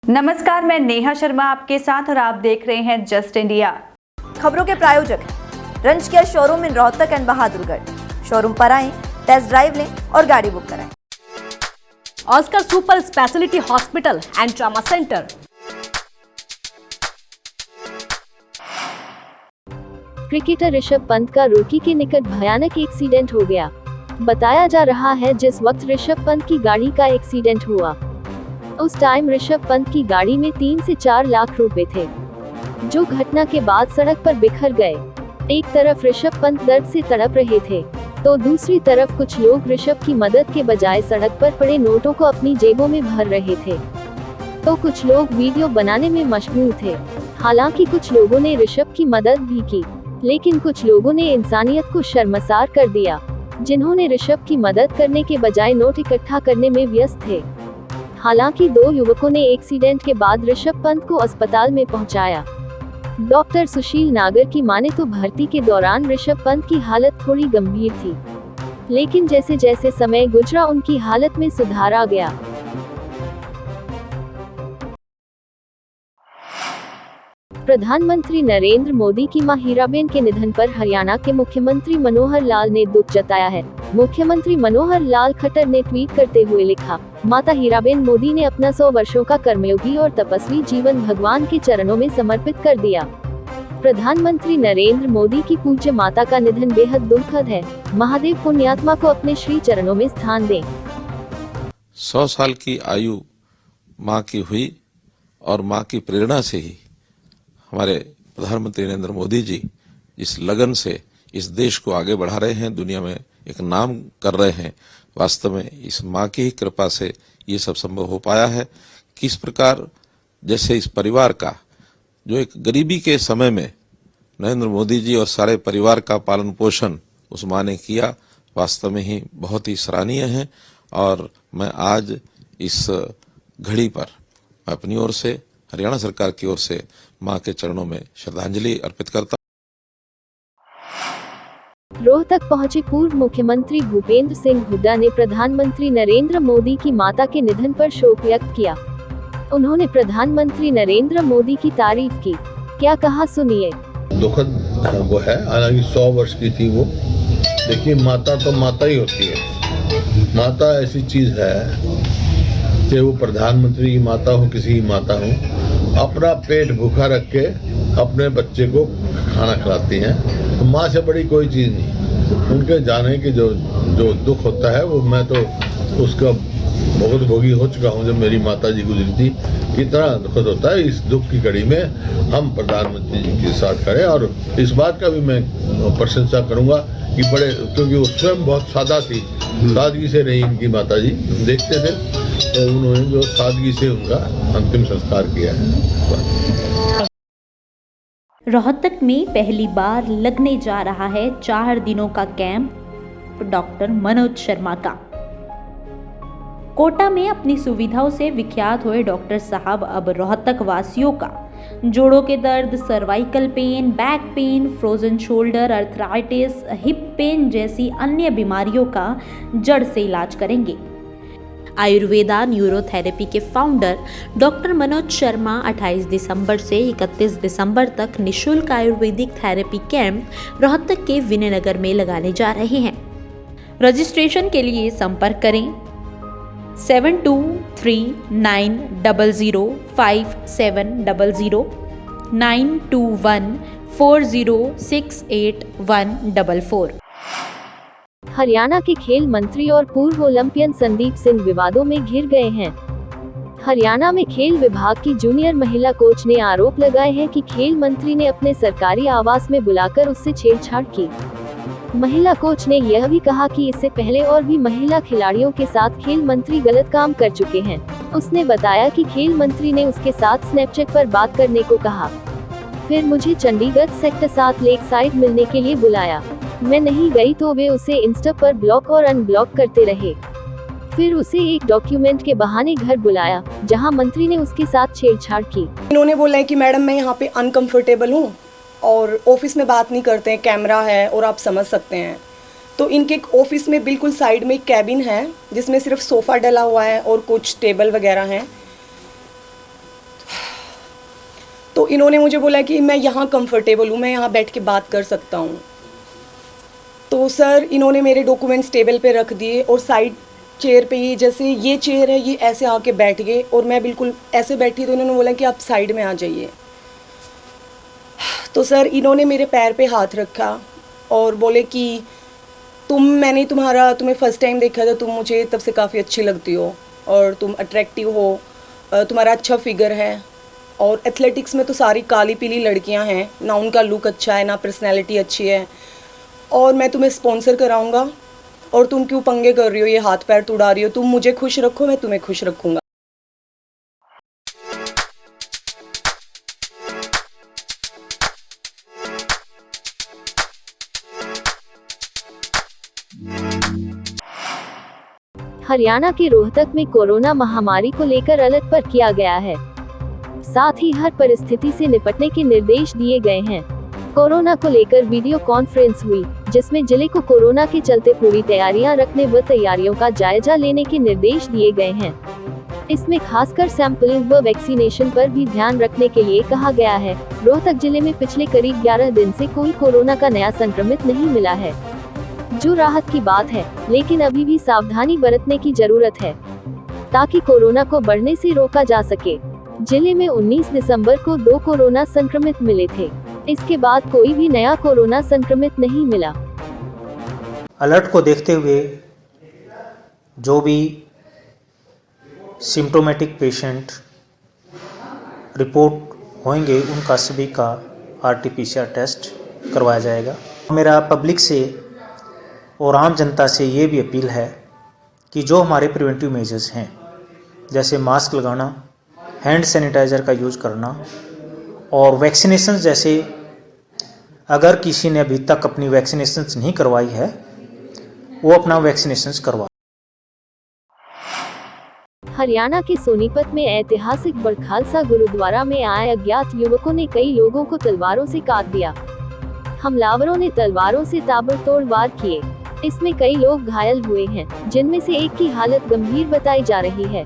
नमस्कार, मैं नेहा शर्मा आपके साथ और आप देख रहे हैं जस्ट इंडिया। खबरों के प्रायोजक हैं रंज care showroom in Rohtak and Bahadurgarh. Showroom पर आएं, टेस्ट ड्राइव लें और गाड़ी बुक कराएं। Oscar super speciality hospital and trauma centre. Cricketer Rishabh Pant का रोकी के निकट भयानक एक्सीडेंट हो गया। बताया जा रहा है जिस वक्त ऋषभ पंत की गाड़ी का एक्सीडेंट हुआ उस टाइम ऋषभ पंत की गाड़ी में 3 से 4 लाख रुपए थे, जो घटना के बाद सड़क पर बिखर गए। एक तरफ ऋषभ पंत दर्द से तड़प रहे थे, तो दूसरी तरफ कुछ लोग ऋषभ की मदद के बजाय सड़क पर पड़े नोटों को अपनी जेबों में भर रहे थे, तो कुछ लोग वीडियो बनाने में मशगूल थे। हालांकि कुछ लोगों ने ऋषभ की मदद भी की, लेकिन कुछ लोगों ने इंसानियत को शर्मसार कर दिया, जिन्होंने ऋषभ की मदद करने के बजाय नोट इकट्ठा करने में व्यस्त थे। हालांकि 2 युवकों ने एक्सीडेंट के बाद ऋषभ पंत को अस्पताल में पहुंचाया। डॉक्टर सुशील नागर की माने तो भर्ती के दौरान ऋषभ पंत की हालत थोड़ी गंभीर थी, लेकिन जैसे जैसे समय गुजरा उनकी हालत में सुधार आ गया। प्रधानमंत्री नरेंद्र मोदी की मां हीराबेन के निधन पर हरियाणा के मुख्यमंत्री मनोहर लाल ने दुख जताया है। मुख्यमंत्री मनोहर लाल खट्टर ने ट्वीट करते हुए लिखा, माता हीराबेन मोदी ने अपना 100 वर्षों का कर्मयोगी और तपस्वी जीवन भगवान के चरणों में समर्पित कर दिया। प्रधानमंत्री नरेंद्र मोदी की पूज्य माता का निधन बेहद दुखद है। महादेव पुण्यात्मा को अपने श्री चरणों में स्थान दें। 100 साल की आयु माँ की हुई और माँ की प्रेरणा से ही हमारे प्रधानमंत्री नरेंद्र मोदी जी इस लगन से इस देश को आगे बढ़ा रहे हैं, दुनिया में एक नाम कर रहे हैं। वास्तव में इस माँ की ही कृपा से ये सब संभव हो पाया है। किस प्रकार जैसे इस परिवार का जो एक गरीबी के समय में नरेंद्र मोदी जी और सारे परिवार का पालन पोषण उस माँ ने किया, वास्तव में ही बहुत ही सराहनीय है। और मैं आज इस घड़ी पर अपनी ओर से, हरियाणा सरकार की ओर से मां के चरणों में श्रद्धांजलि अर्पित करता हूं। रोहतक पहुंचे पूर्व मुख्यमंत्री भूपेंद्र सिंह हुड्डा ने प्रधानमंत्री नरेंद्र मोदी की माता के निधन पर शोक व्यक्त किया। उन्होंने प्रधानमंत्री नरेंद्र मोदी की तारीफ की। क्या कहा, सुनिए। दुखद वो है, हालांकि 100 वर्ष की थी वो। देखिए, माता तो माता ही होती है। माता ऐसी चीज है कि वो प्रधानमंत्री की माता हो, किसी की माता हो, अपना पेट भूखा रख के अपने बच्चे को खाना खिलाती हैं। तो माँ से बड़ी कोई चीज़ नहीं। उनके जाने की जो दुख होता है वो मैं तो उसका बहुत भोगी हो चुका हूँ। जब मेरी माता जी गुजरी थी, इतना दुखद होता है। इस दुख की घड़ी में हम प्रधानमंत्री जी के साथ खड़े, और इस बात का भी मैं प्रशंसा करूँगा कि बड़े, क्योंकि वो स्वयं बहुत सादा थी, सादगी से रही इनकी माता जी, देखते थे, तो उन्होंने जो सादगी से उनका अंतिम संस्कार किया है। रोहतक में पहली बार लगने जा रहा है 4 दिनों का कैंप डॉक्टर मनोज शर्मा का। कोटा में अपनी सुविधाओं से विख्यात हुए डॉक्टर साहब अब रोहतक वासियों का जोड़ों के दर्द, cervical pain, back pain, frozen shoulder, arthritis, hip pain जैसी अन्य बीमारियों का जड़ से इलाज करेंगे। आयुर्वेदा न्यूरोथेरेपी के फाउंडर डॉक्टर मनोज शर्मा 28 दिसंबर से 31 दिसंबर तक निःशुल्क आयुर्वेदिक थेरेपी कैंप रोहतक के विनयनगर में लगाने जा रहे हैं। रजिस्ट्रेशन के लिए संपर्क करें 7239005700 9214068144। हरियाणा के खेल मंत्री और पूर्व ओलंपियन संदीप सिंह विवादों में घिर गए हैं। हरियाणा में खेल विभाग की जूनियर महिला कोच ने आरोप लगाए हैं कि खेल मंत्री ने अपने सरकारी आवास में बुलाकर उससे छेड़छाड़ की। महिला कोच ने यह भी कहा कि इससे पहले और भी महिला खिलाड़ियों के साथ खेल मंत्री गलत काम कर चुके हैं। उसने बताया कि खेल मंत्री ने उसके साथ स्नैपचैट पर बात करने को कहा, फिर मुझे चंडीगढ़ सेक्टर 7 लेक साइड मिलने के लिए बुलाया। मैं नहीं गई तो वे उसे इंस्टा पर ब्लॉक और अनब्लॉक करते रहे। फिर उसे एक डॉक्यूमेंट के बहाने घर बुलाया, जहां मंत्री ने उसके साथ छेड़छाड़ की। इन्होंने बोला है कि मैडम मैं यहाँ पे अनकंफर्टेबल हूँ और ऑफिस में बात नहीं करते हैं, कैमरा है और आप समझ सकते हैं। तो इनके ऑफिस में बिल्कुल साइड में एक कैबिन है जिसमें सिर्फ सोफ़ा डला हुआ है और कुछ टेबल वगैरह हैं। तो इन्होंने मुझे बोला कि मैं यहाँ कंफर्टेबल हूँ, मैं यहाँ बैठ के बात कर सकता हूँ। तो सर इन्होंने मेरे डॉक्यूमेंट्स टेबल पे रख दिए और साइड चेयर पे ये, जैसे ये चेयर है, ये ऐसे आके बैठ गए और मैं बिल्कुल ऐसे बैठी, तो इन्होंने बोला कि आप साइड में आ जाइए। तो सर इन्होंने मेरे पैर पे हाथ रखा और बोले कि मैंने तुम्हें फ़र्स्ट टाइम देखा था, तुम मुझे तब से काफ़ी अच्छी लगती हो और तुम अट्रैक्टिव हो, तुम्हारा अच्छा फिगर है और एथलेटिक्स में तो सारी काली पीली लड़कियां हैं, ना उनका लुक अच्छा है ना पर्सनैलिटी अच्छी है, और मैं तुम्हें स्पॉन्सर कराऊंगा और तुम क्यों पंगे कर रही हो, ये हाथ पैर तुड़ा रही हो, तुम मुझे खुश रखो, मैं तुम्हें खुश रखूँगा। हरियाणा के रोहतक में कोरोना महामारी को लेकर अलर्ट पर किया गया है। साथ ही हर परिस्थिति से निपटने के निर्देश दिए गए हैं। कोरोना को लेकर वीडियो कॉन्फ्रेंस हुई, जिसमें जिले को कोरोना के चलते पूरी तैयारियां रखने व तैयारियों का जायजा लेने के निर्देश दिए गए हैं। इसमें खासकर सैंपलिंग व वैक्सीनेशन पर भी ध्यान रखने के लिए कहा गया है। रोहतक जिले में पिछले करीब 11 दिन से कोई कोरोना का नया संक्रमित नहीं मिला है, जो राहत की बात है, लेकिन अभी भी सावधानी बरतने की जरूरत है ताकि कोरोना को बढ़ने से रोका जा सके। जिले में 19 दिसंबर को 2 कोरोना संक्रमित मिले थे। इसके बाद कोई भी नया कोरोना संक्रमित नहीं मिला। अलर्ट को देखते हुए जो भी सिम्टोमेटिक पेशेंट रिपोर्ट होंगे, उनका सभी का RT-PCR टेस्ट करवाया जाएगा। मेरा पब्लिक से और आम जनता से ये भी अपील है कि जो हमारे प्रिवेंटिव मेजर्स हैं, जैसे मास्क लगाना, हैंड सैनिटाइज़र का यूज़ करना और वैक्सीनेशन, जैसे अगर किसी ने अभी तक अपनी वैक्सीनेशन नहीं करवाई है, वो अपना वैक्सीनेशन करवा। हरियाणा के सोनीपत में ऐतिहासिक बड़खालसा गुरुद्वारा में आए अज्ञात युवकों ने कई लोगों को तलवारों से काट दिया। हमलावरों ने तलवारों से ताबड़तोड़ वार किए। इसमें कई लोग घायल हुए हैं, जिनमें से एक की हालत गंभीर बताई जा रही है।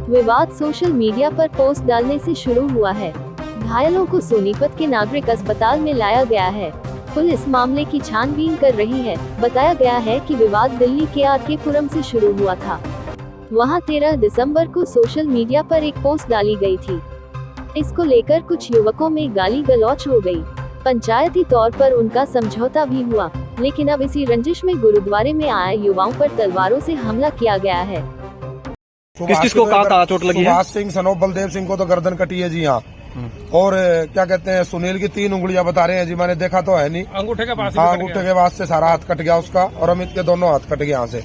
विवाद सोशल मीडिया पर पोस्ट डालने से शुरू हुआ है। घायलों को सोनीपत के नागरिक अस्पताल में लाया गया है। पुलिस मामले की छानबीन कर रही है। बताया गया है कि विवाद दिल्ली के RK पुरम से शुरू हुआ था। वहां 13 दिसंबर को सोशल मीडिया पर एक पोस्ट डाली गई थी। इसको लेकर कुछ युवकों में गाली गलौच हो गई। पंचायती तौर पर उनका समझौता भी हुआ, लेकिन अब इसी रंजिश में गुरुद्वारे में आए युवाओं पर तलवारों से हमला किया गया है। किस किस को कहा चोट लगी है? सुभाष सिंह सनोफ बलदेव सिंह को तो गर्दन कटी है जी। हाँ, और क्या कहते हैं, सुनील की 3 उंगलियां बता रहे हैं जी, मैंने देखा तो है नहीं। अंगूठे के पास, हाँ, अंगूठे के पास से सारा हाथ कट गया उसका, और अमित के दोनों हाथ कट गए यहाँ से।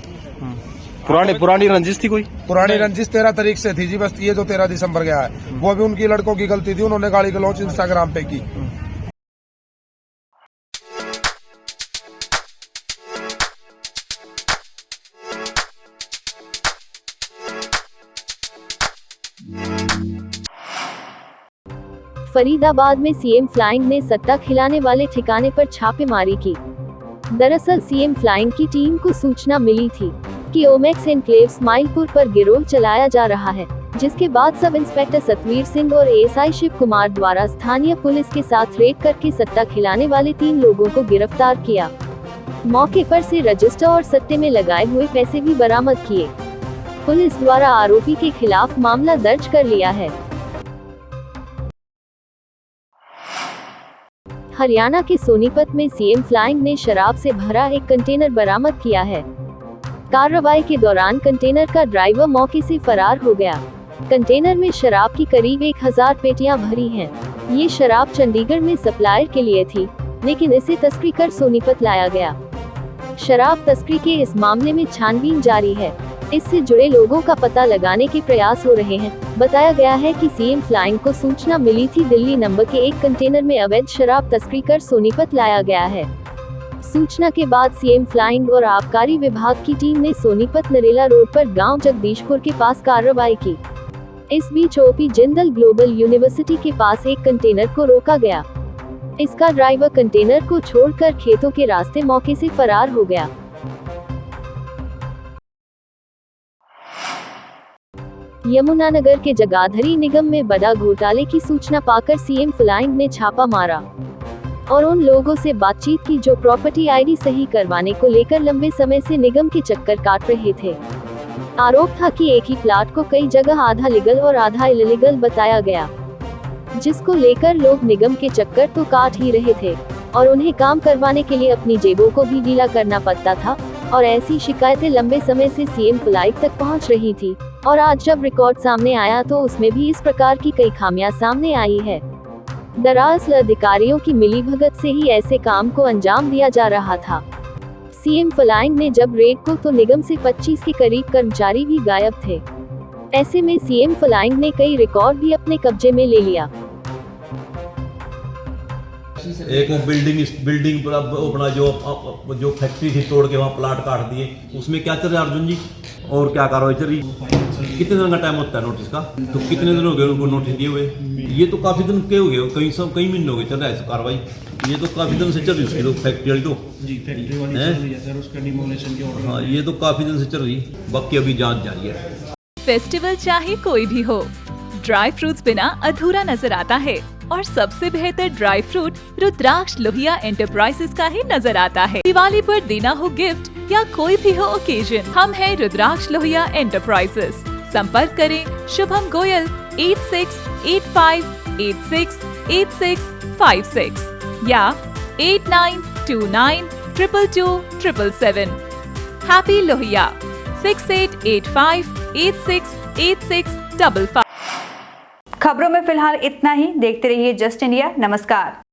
पुरानी रंजिश थी कोई? पुरानी रंजिश 13 तारीख से थी जी, बस ये जो 13 दिसंबर गया है, वो भी उनकी लड़कों की गलती थी, उन्होंने गाली गलौच इंस्टाग्राम पे की। फरीदाबाद में सीएम फ्लाइंग ने सट्टा खिलाने वाले ठिकाने पर छापेमारी की। दरअसल सीएम फ्लाइंग की टीम को सूचना मिली थी कि ओमेक्स एनक्लेव स्माइलपुर पर गिरोह चलाया जा रहा है, जिसके बाद सब इंस्पेक्टर सतवीर सिंह और ASI शिव कुमार द्वारा स्थानीय पुलिस के साथ रेड करके सट्टा खिलाने वाले 3 लोगों को गिरफ्तार किया। मौके पर से रजिस्टर और सट्टे में लगाए हुए पैसे भी बरामद किए। पुलिस द्वारा आरोपी के खिलाफ मामला दर्ज कर लिया है। हरियाणा के सोनीपत में सीएम फ्लाइंग ने शराब से भरा एक कंटेनर बरामद किया है। कार्रवाई के दौरान कंटेनर का ड्राइवर मौके से फरार हो गया। कंटेनर में शराब की करीब 1000 पेटियां भरी हैं। ये शराब चंडीगढ़ में सप्लायर के लिए थी, लेकिन इसे तस्करी कर सोनीपत लाया गया। शराब तस्करी के इस मामले में छानबीन जारी है। इससे जुड़े लोगों का पता लगाने के प्रयास हो रहे हैं। बताया गया है कि सीएम फ्लाइंग को सूचना मिली थी दिल्ली नंबर के एक कंटेनर में अवैध शराब तस्करी कर सोनीपत लाया गया है। सूचना के बाद सीएम फ्लाइंग और आबकारी विभाग की टीम ने सोनीपत नरेला रोड पर गांव जगदीशपुर के पास कार्रवाई की। इस बीच OP जिंदल ग्लोबल यूनिवर्सिटी के पास एक कंटेनर को रोका गया। इसका ड्राइवर कंटेनर को छोड़कर खेतों के रास्ते मौके से फरार हो गया। यमुनानगर के जगाधरी निगम में बड़ा घोटाले की सूचना पाकर सीएम फ्लाइंग ने छापा मारा और उन लोगों से बातचीत की जो प्रॉपर्टी आईडी सही करवाने को लेकर लंबे समय से निगम के चक्कर काट रहे थे। आरोप था कि एक ही प्लाट को कई जगह आधा लीगल और आधा इलीगल बताया गया, जिसको लेकर लोग निगम के चक्कर तो काट ही रहे थे और उन्हें काम करवाने के लिए अपनी जेबों को भी ढीला करना पड़ता था। और ऐसी शिकायतें लंबे समय से सीएम फ्लाइंग तक पहुंच रही थी और आज जब रिकॉर्ड सामने आया तो उसमें भी इस प्रकार की कई खामियां सामने आई है। दरअसल अधिकारियों की मिलीभगत से ही ऐसे काम को अंजाम दिया जा रहा था। सीएम फ्लाइंग ने जब रेड को तो निगम से 25 के करीब कर्मचारी भी गायब थे। ऐसे में सीएम फ्लाइंग ने कई रिकॉर्ड भी अपने कब्जे में ले लिया। एक वो बिल्डिंग पर अपना जो फैक्ट्री थी तोड़ के वहाँ प्लाट काट दिए, उसमें क्या चल रहा है अर्जुन जी और क्या कार्रवाई चल रही? कितने दिन का टाइम होता है नोटिस का? तो कितने दिन हो गए उनको नोटिस दिए हुए? ये तो काफी दिन के हो गए, कई महीने हो गए चल रहा है कार्रवाई। ये तो काफी दिन से चल रही है उसकी फैक्ट्री वाली, तो फैक्ट्री वाली चल रही है सर, उसका डिमोलिशन के ऑर्डर। हाँ, ये तो काफी दिन से चल रही, बाकी अभी जांच जारी है। फेस्टिवल चाहे कोई भी हो, ड्राई फ्रूट्स बिना अधूरा नजर आता है और सबसे बेहतर ड्राई फ्रूट रुद्राक्ष लोहिया एंटरप्राइजेस का ही नजर आता है। दिवाली पर देना हो गिफ्ट या कोई भी हो ओकेजन, हम हैं रुद्राक्ष लोहिया एंटरप्राइजेस। संपर्क करें शुभम गोयल 8685868656 या 8929222277। हैप्पी लोहिया 6885868655। खबरों में फिलहाल इतना ही। देखते रहिए जस्ट इंडिया। नमस्कार।